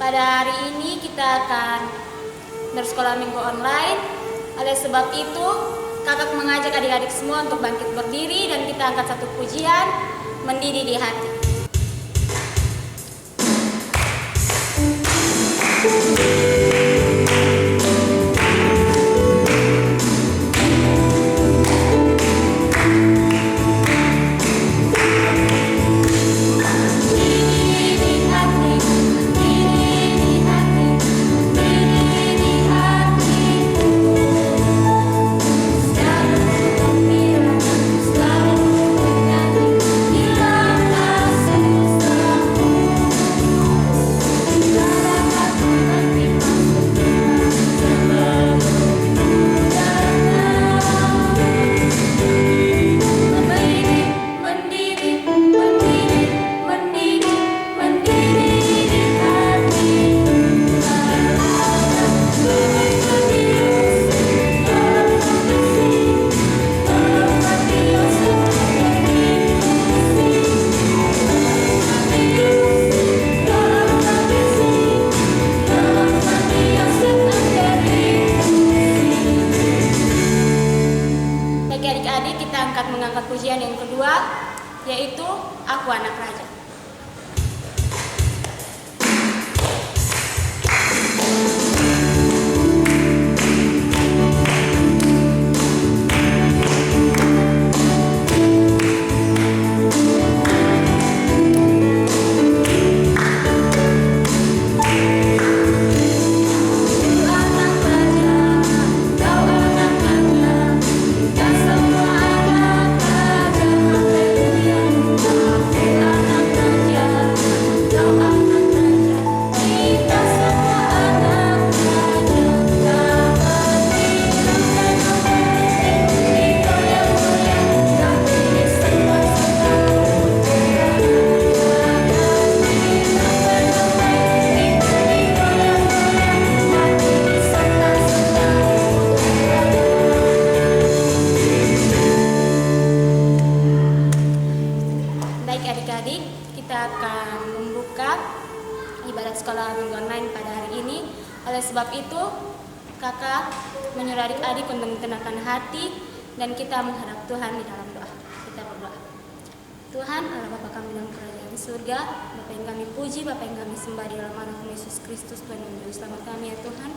Pada hari ini kita akan bersekolah minggu online. Oleh sebab itu, kakak mengajak adik-adik semua untuk bangkit berdiri dan kita angkat satu pujian, Mendidih di Hati. Mengangkat pujian yang kedua, yaitu Aku Anak Raja. Adik-adik, kita akan membuka ibadat sekolah minggu online pada hari ini. Oleh sebab itu, kakak menyuruh adik-adik untuk menenangkan hati dan kita menghadap Tuhan di dalam doa. Kita berdoa. Tuhan, Allah Bapa kami dalam kerajaan di surga, Bapa yang kami puji, Bapa yang kami sembah di dalam anak Yesus Kristus, Tuhan dan Juru Selamat kami ya Tuhan.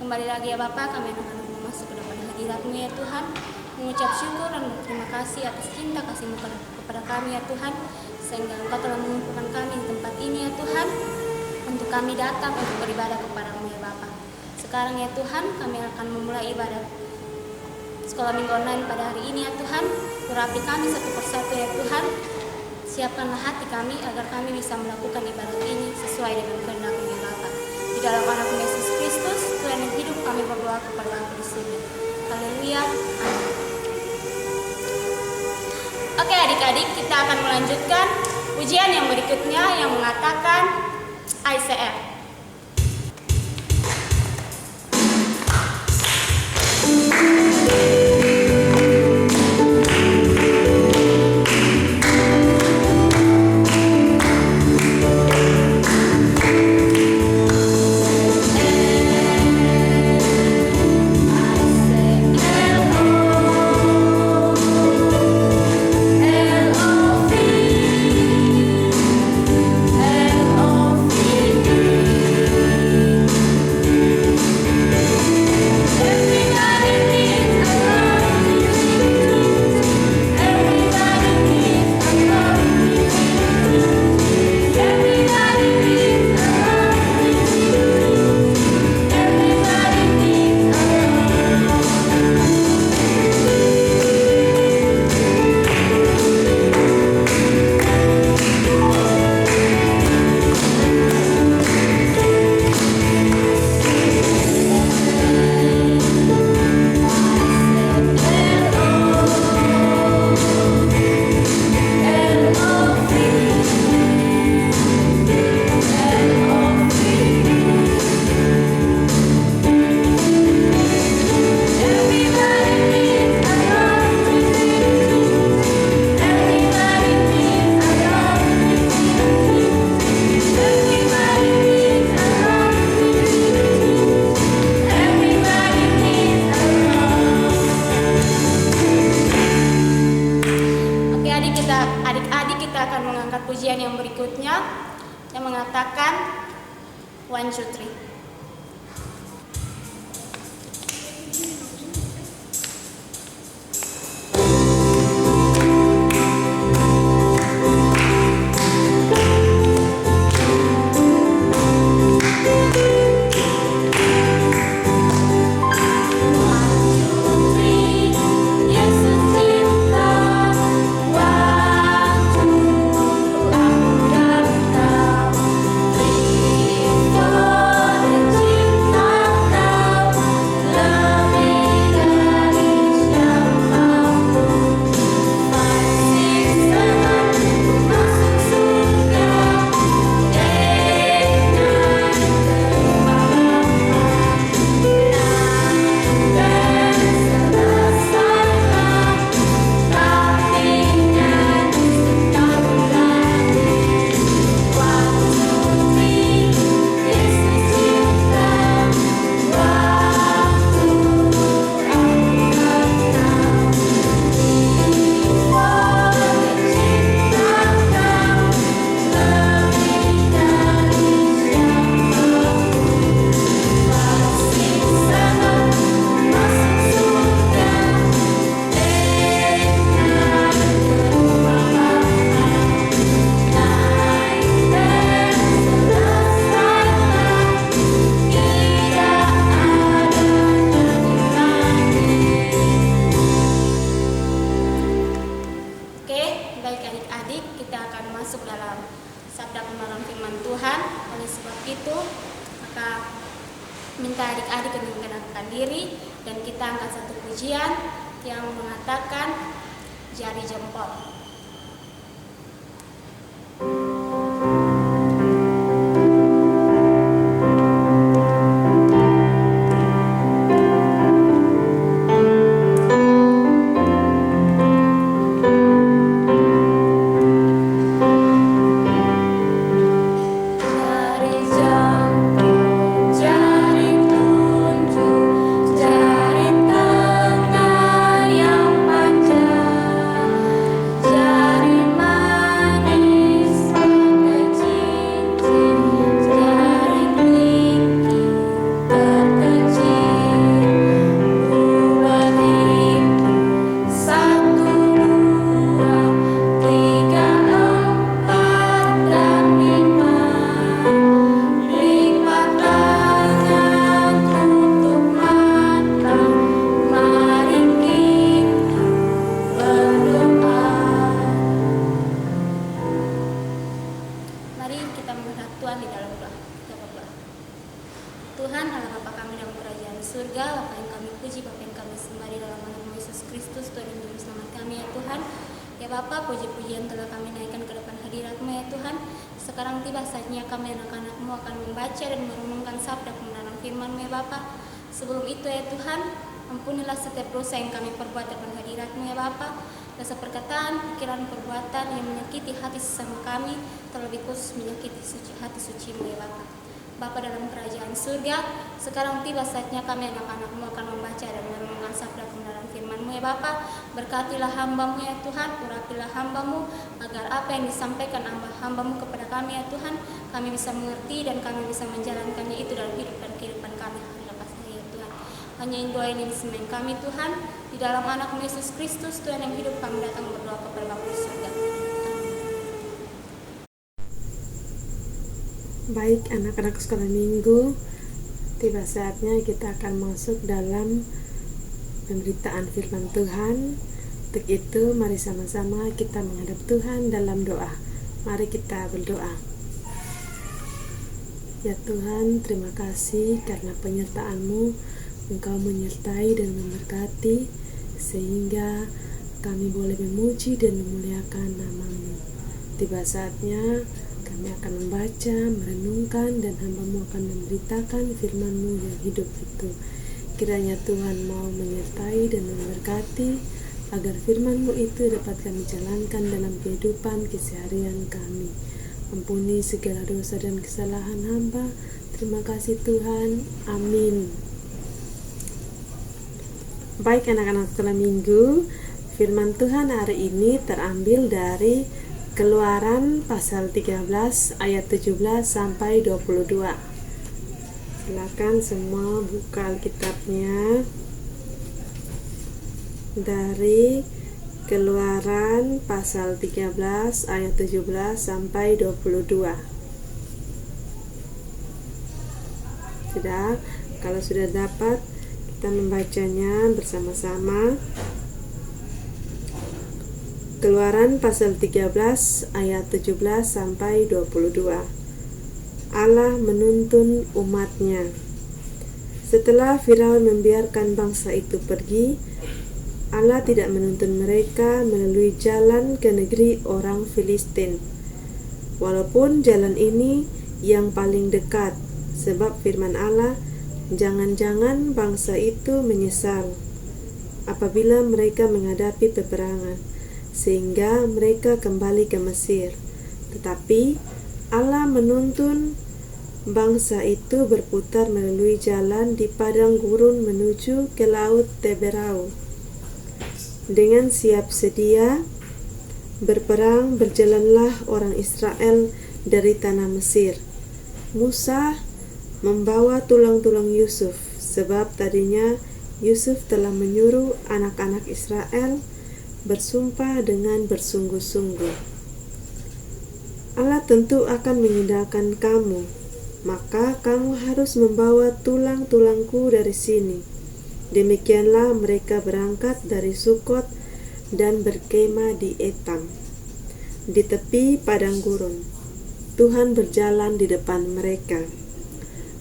Kembali lagi ya Bapa, kami akan masuk ke dalam hadirat-Mu ya Tuhan, mengucap syukur dan berterima kasih atas cinta kasih-Mu kepada kami ya Tuhan, sehingga Engkau telah mengumpulkan kami di tempat ini ya Tuhan, untuk kami datang untuk beribadah kepada-Mu ya Bapa. Sekarang ya Tuhan, kami akan memulai ibadat sekolah minggu online pada hari ini ya Tuhan. Urapi kami satu persatu ya Tuhan. Siapkanlah hati kami agar kami bisa melakukan ibadat ini sesuai dengan kehendak-Mu ya Bapa. Di dalam anak Yesus Kristus, Tuhan yang hidup, kami berdoa kepada Bapa di surga. Haleluya. Amin. Oke adik-adik, kita akan melanjutkan ujian yang berikutnya yang mengatakan ICF. L-O-V yang mengatakan 1, 2, 3. Minta adik-adik untuk mengenalkan diri dan kita angkat satu pujian yang mengatakan jari jempol. Tuhan Allah Bapa kami dalam kerajaan surga, Bapa yang kami puji, Bapa yang kami sembah di dalam nama Yesus Kristus, Tuhan yang Juru Selamat kami ya Tuhan. Ya Bapa, puji-pujian telah kami naikkan ke depan hadirat-Mu ya Tuhan. Sekarang tiba saatnya kami anak-anak-Mu akan membaca dan merenungkan sabda kebenaran firman-Mu ya Bapa. Sebelum itu ya Tuhan, ampunilah setiap dosa yang kami perbuat depan hadirat-Mu ya Bapa. Dosa perkataan, pikiran, perbuatan yang menyakiti hati sesama kami, terlebih khusus menyakiti hati suci-Mu ya Bapa. Bapa dalam kerajaan surga, sekarang tiba saatnya kami anak-anak-Mu akan membaca dan merenungkan sabda kebenaran firman-Mu ya Bapa. Berkatilah hamba-Mu ya Tuhan, urapilah hamba-Mu, agar apa yang disampaikan hamba-Mu kepada kami ya Tuhan, kami bisa mengerti dan kami bisa menjalankannya itu dalam hidup dan kehidupan kami hari lepasnya ya Tuhan. Hanya doa ini disembah kami Tuhan, di dalam anak-Mu Yesus Kristus Tuhan yang hidup, kami datang berdoa kepada Bapa di surga. Baik anak-anak sekolah minggu, tiba saatnya kita akan masuk dalam pemberitaan firman Tuhan. Untuk itu mari sama-sama kita menghadap Tuhan dalam doa. Mari kita berdoa. Ya Tuhan, terima kasih karena penyertaan-Mu, Engkau menyertai dan memberkati sehingga kami boleh memuji dan memuliakan nama-Mu. Tiba saatnya kami akan membaca, merenungkan, dan hamba-Mu akan memberitakan firman-Mu yang hidup itu. Kiranya Tuhan mau menyertai dan memberkati, agar firman-Mu itu dapat kami jalankan dalam kehidupan keseharian kami. Ampuni segala dosa dan kesalahan hamba. Terima kasih Tuhan. Amin. Baik anak-anak sekolah minggu, firman Tuhan hari ini terambil dari Keluaran pasal 13 ayat 17 sampai 22. Silakan semua buka Alkitabnya dari Keluaran pasal 13 ayat 17 sampai 22. Sudah? Kalau sudah dapat, kita membacanya bersama-sama. Keluaran pasal 13 ayat 17 sampai 22. Allah menuntun umatnya. Setelah Firaun membiarkan bangsa itu pergi, Allah tidak menuntun mereka melalui jalan ke negeri orang Filistin, walaupun jalan ini yang paling dekat, sebab firman Allah, jangan-jangan bangsa itu menyesal apabila mereka menghadapi peperangan, sehingga mereka kembali ke Mesir. Tetapi Allah menuntun bangsa itu berputar melalui jalan di padang gurun menuju ke laut Teberau. Dengan siap sedia berperang berjalanlah orang Israel dari tanah Mesir. Musa membawa tulang-tulang Yusuf, sebab tadinya Yusuf telah menyuruh anak-anak Israel bersumpah dengan bersungguh-sungguh. Allah tentu akan mengindahkan kamu, maka kamu harus membawa tulang-tulangku dari sini. Demikianlah mereka berangkat dari Sukot dan berkemah di Etam, di tepi padang gurun. Tuhan berjalan di depan mereka.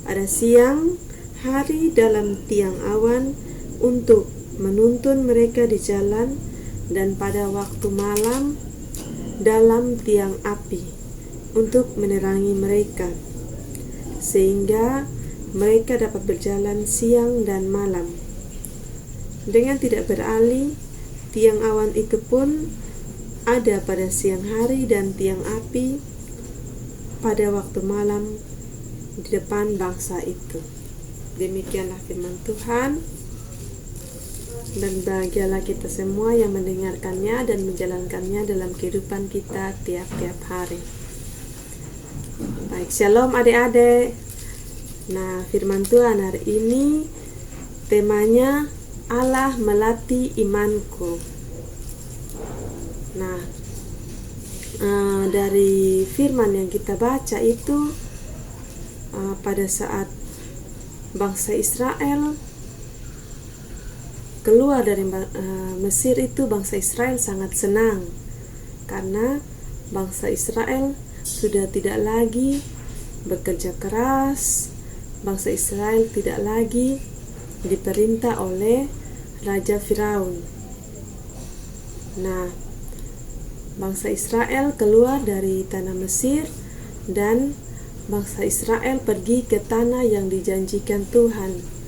Pada siang hari dalam tiang awan untuk menuntun mereka di jalan, dan pada waktu malam dalam tiang api untuk menerangi mereka, sehingga mereka dapat berjalan siang dan malam. Dengan tidak beralih, tiang awan itu pun ada pada siang hari dan tiang api pada waktu malam di depan bangsa itu. Demikianlah firman Tuhan, dan bahagialah kita semua yang mendengarkannya dan menjalankannya dalam kehidupan kita tiap-tiap hari. Baik, shalom adik-adik. Nah, firman Tuhan hari ini temanya Allah melatih imanku. Nah, dari firman yang kita baca itu, pada saat bangsa Israel keluar dari Mesir itu, bangsa Israel sangat senang karena bangsa Israel sudah tidak lagi bekerja keras. Bangsa Israel tidak lagi diperintah oleh Raja Firaun. Nah, bangsa Israel keluar dari tanah Mesir dan bangsa Israel pergi ke tanah yang dijanjikan Tuhan.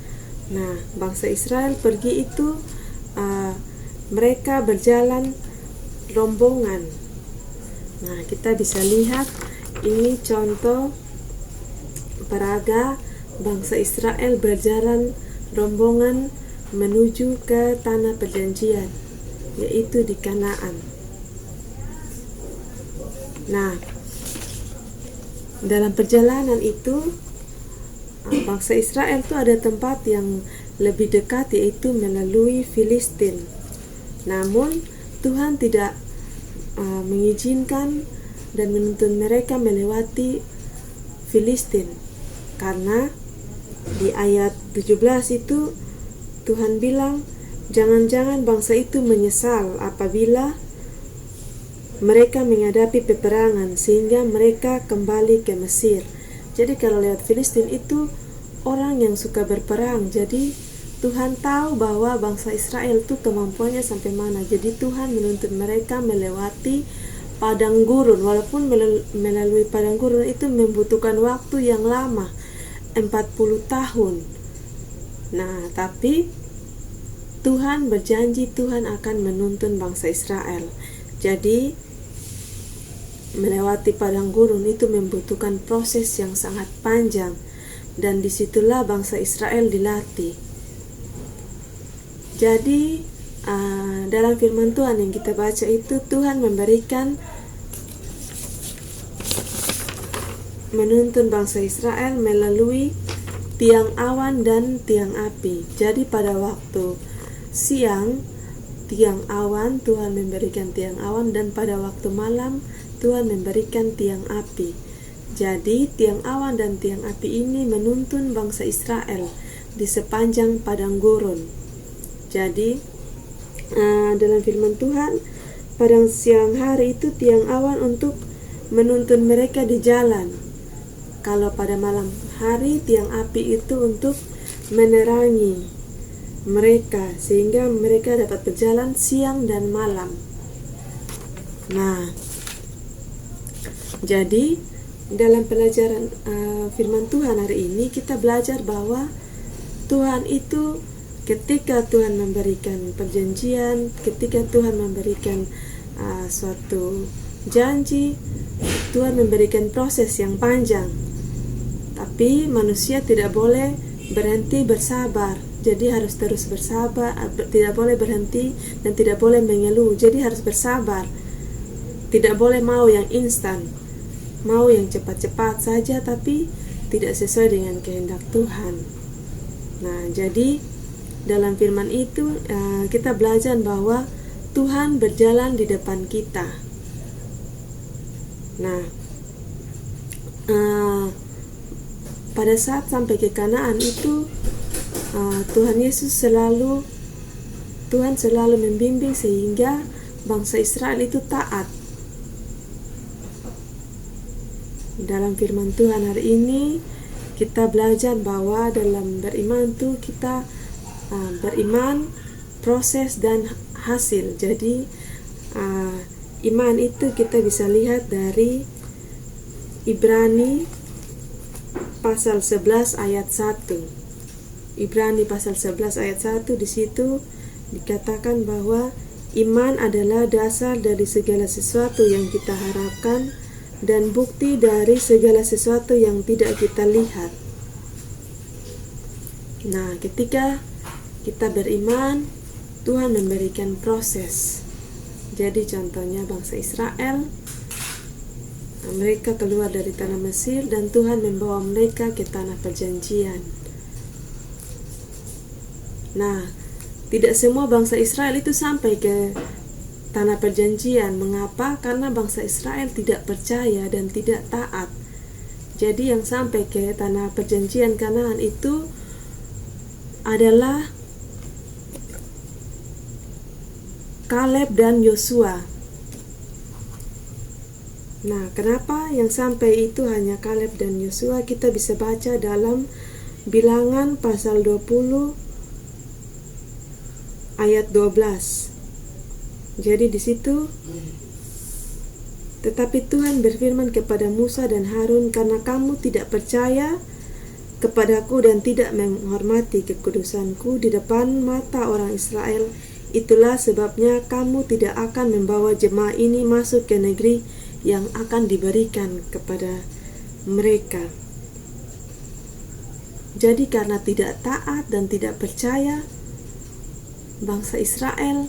Nah, bangsa Israel pergi itu mereka berjalan rombongan. Nah, kita bisa lihat ini contoh peraga bangsa Israel berjalan rombongan menuju ke tanah perjanjian, yaitu di Kanaan. Nah, dalam perjalanan itu bangsa Israel itu ada tempat yang lebih dekat, yaitu melalui Filistin. Namun Tuhan tidak mengizinkan dan menuntun mereka melewati Filistin, karena di ayat 17 itu Tuhan bilang, jangan-jangan bangsa itu menyesal apabila mereka menghadapi peperangan sehingga mereka kembali ke Mesir. Jadi kalau lewat Filistin itu orang yang suka berperang. Jadi Tuhan tahu bahwa bangsa Israel itu kemampuannya sampai mana. Jadi Tuhan menuntun mereka melewati padang gurun. Walaupun melalui padang gurun itu membutuhkan waktu yang lama, 40 tahun. Nah, tapi Tuhan berjanji Tuhan akan menuntun bangsa Israel. Jadi melewati padang gurun itu membutuhkan proses yang sangat panjang, dan disitulah bangsa Israel dilatih. Jadi dalam firman Tuhan yang kita baca itu, Tuhan memberikan menuntun bangsa Israel melalui tiang awan dan tiang api. Jadi pada waktu siang tiang awan, Tuhan memberikan tiang awan, dan pada waktu malam Tuhan memberikan tiang api. Jadi tiang awan dan tiang api ini menuntun bangsa Israel di sepanjang padang gurun. Jadi dalam firman Tuhan, pada siang hari itu tiang awan untuk menuntun mereka di jalan. Kalau pada malam hari tiang api itu untuk menerangi mereka sehingga mereka dapat berjalan siang dan malam. Nah, jadi dalam pelajaran firman Tuhan hari ini kita belajar bahwa Tuhan itu ketika Tuhan memberikan perjanjian, ketika Tuhan memberikan suatu janji, Tuhan memberikan proses yang panjang. Tapi manusia tidak boleh berhenti bersabar. Jadi harus terus bersabar, tidak boleh berhenti dan tidak boleh mengeluh. Jadi harus bersabar. Tidak boleh mau yang instan, mau yang cepat-cepat saja tapi tidak sesuai dengan kehendak Tuhan. Nah, jadi dalam firman itu kita belajar bahwa Tuhan berjalan di depan kita. Nah, pada saat sampai ke Kanaan itu Tuhan selalu membimbing sehingga bangsa Israel itu taat. Dalam firman Tuhan hari ini kita belajar bahwa dalam beriman itu kita beriman, proses dan hasil. Jadi iman itu kita bisa lihat dari Ibrani pasal 11 ayat 1. Ibrani pasal 11 ayat 1, di situ dikatakan bahwa iman adalah dasar dari segala sesuatu yang kita harapkan dan bukti dari segala sesuatu yang tidak kita lihat. Nah, ketika kita beriman, Tuhan memberikan proses. Jadi contohnya bangsa Israel, mereka keluar dari tanah Mesir dan Tuhan membawa mereka ke tanah perjanjian. Nah, tidak semua bangsa Israel itu sampai ke tanah perjanjian. Mengapa? Karena bangsa Israel tidak percaya dan tidak taat. Jadi yang sampai ke tanah perjanjian Kanaan itu adalah Kaleb dan Yosua. Nah, kenapa yang sampai itu hanya Kaleb dan Yosua? Kita bisa baca dalam Bilangan pasal 20 ayat 12. Jadi di situ, tetapi Tuhan berfirman kepada Musa dan Harun, karena kamu tidak percaya kepadaku dan tidak menghormati kekudusanku di depan mata orang Israel, itulah sebabnya kamu tidak akan membawa jemaah ini masuk ke negeri yang akan diberikan kepada mereka. Jadi karena tidak taat dan tidak percaya, bangsa Israel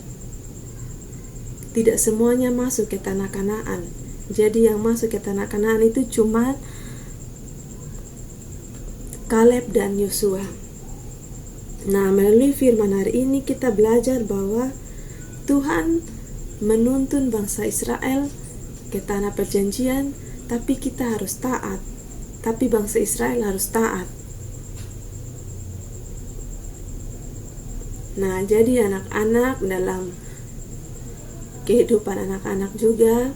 tidak semuanya masuk ke tanah Kanaan. Jadi yang masuk ke tanah Kanaan itu cuma Kaleb dan Yosua. Nah, melalui firman hari ini kita belajar bahwa Tuhan menuntun bangsa Israel ke tanah perjanjian, tapi kita harus taat. Tapi bangsa Israel harus taat. Nah, jadi anak-anak dalam kehidupan anak-anak juga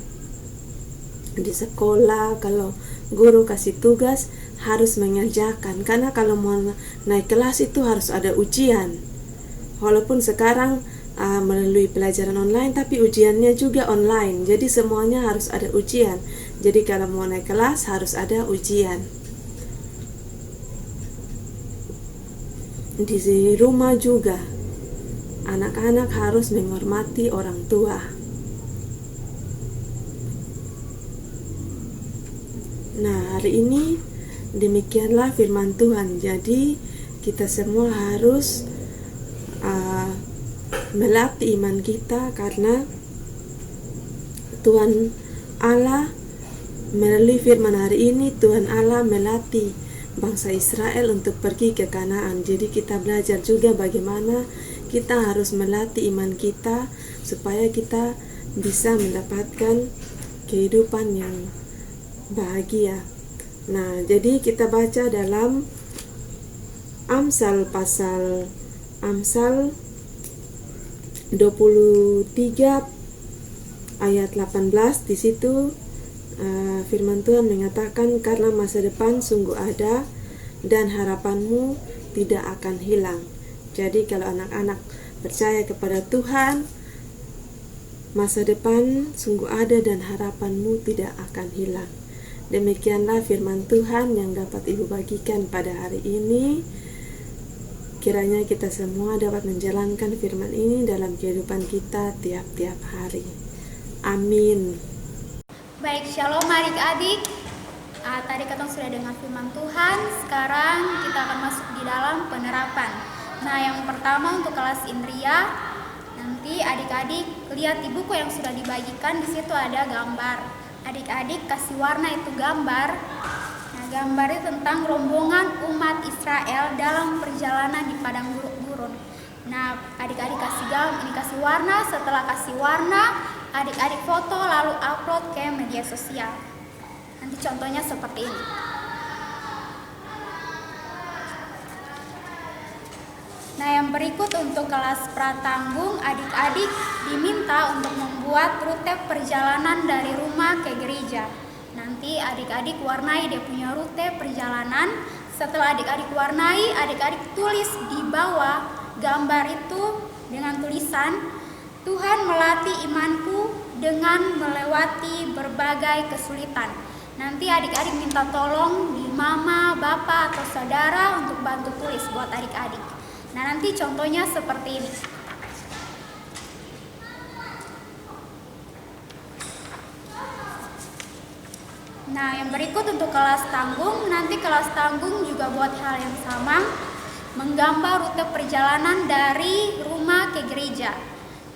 di sekolah, kalau guru kasih tugas harus mengerjakan, karena kalau mau naik kelas itu harus ada ujian. Walaupun sekarang melalui pelajaran online, tapi ujiannya juga online. Jadi semuanya harus ada ujian. Jadi kalau mau naik kelas harus ada ujian. Di rumah juga anak-anak harus menghormati orang tua. Nah, hari ini demikianlah firman Tuhan. Jadi kita semua harus melatih iman kita, karena Tuhan Allah Melalui firman hari ini, Tuhan Allah melatih bangsa Israel untuk pergi ke Kanaan. Jadi kita belajar juga bagaimana kita harus melatih iman kita supaya kita bisa mendapatkan kehidupan yang bahagia. Nah, jadi kita baca dalam Amsal 23 ayat 18. Di situ firman Tuhan mengatakan, karena masa depan sungguh ada dan harapanmu tidak akan hilang. Jadi kalau anak-anak percaya kepada Tuhan, masa depan sungguh ada dan harapanmu tidak akan hilang. Demikianlah firman Tuhan yang dapat Ibu bagikan pada hari ini. Kiranya kita semua dapat menjalankan firman ini dalam kehidupan kita tiap-tiap hari. Amin. Baik, shalom adik-adik. Tadi kita sudah dengar firman Tuhan. Sekarang kita akan masuk di dalam penerapan. Nah, yang pertama untuk kelas Indria. Nanti adik-adik lihat di buku yang sudah dibagikan, di situ ada gambar. Adik-adik kasih warna itu gambar. Nah, gambar itu tentang rombongan umat Israel dalam perjalanan di padang gurun. Nah, adik-adik kasih warna. Setelah kasih warna, adik-adik foto lalu upload ke media sosial. Nanti contohnya seperti ini. Nah, yang berikut untuk kelas pratanggung, adik-adik diminta untuk membuat rute perjalanan dari rumah ke gereja. Nanti adik-adik warnai dia punya rute perjalanan. Setelah adik-adik warnai, adik-adik tulis di bawah gambar itu dengan tulisan, Tuhan melatih imanku dengan melewati berbagai kesulitan. Nanti adik-adik minta tolong di mama, bapak, atau saudara untuk bantu tulis buat adik-adik. Nah, nanti contohnya seperti ini. Nah, yang berikut untuk kelas tanggung. Nanti kelas tanggung juga buat hal yang sama, menggambar rute perjalanan dari rumah ke gereja.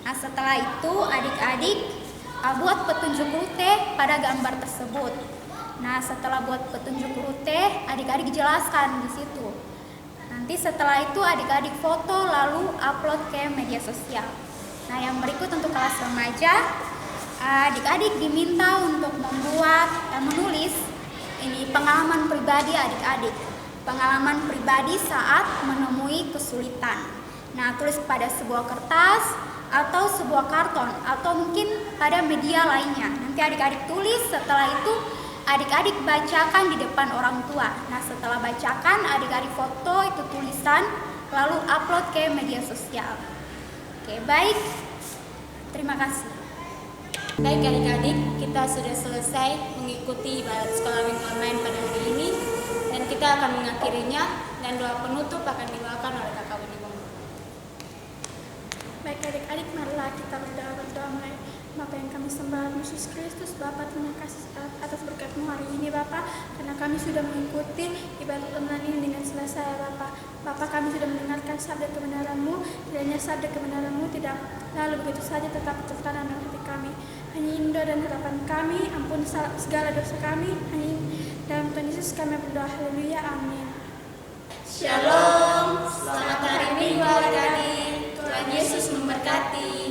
Nah, setelah itu adik-adik buat petunjuk rute pada gambar tersebut. Nah, setelah buat petunjuk rute, adik-adik jelaskan di situ. Nanti setelah itu adik-adik foto lalu upload ke media sosial. Nah, yang berikut untuk kelas remaja, adik-adik diminta untuk menulis ini pengalaman pribadi adik-adik. Pengalaman pribadi saat menemui kesulitan. Nah, tulis pada sebuah kertas atau sebuah karton atau mungkin pada media lainnya. Nanti adik-adik tulis, setelah itu adik-adik bacakan di depan orang tua. Nah, setelah bacakan, adik-adik foto itu tulisan lalu upload ke media sosial. Oke, baik. Terima kasih. Baik adik-adik, kita sudah selesai mengikuti ibadat sekolah minggu online pada hari ini dan kita akan mengakhirinya dan doa penutup akan dibawakan oleh kakak Winnie. Baik adik-adik, marilah kita berdoa mulai. Bapa yang kami sembah, Yesus Kristus, Bapa terima kasih atas berkat-Mu hari ini Bapa, karena kami sudah mengikuti ibadat online ini dengan selesai Bapa. Bapa, kami sudah mendengarkan sabda kebenaran-Mu, kiranya sabda kebenaran-Mu tidak lalu begitu saja, tetapi tertanam dalam hati kami. Hanya Indo dan harapan kami, ampun segala dosa kami, hanya dalam Tuhan Yesus kami berdoa, haleluya, amin. Shalom, selamat hari Minggu adik-adik. Tuhan Yesus memberkati.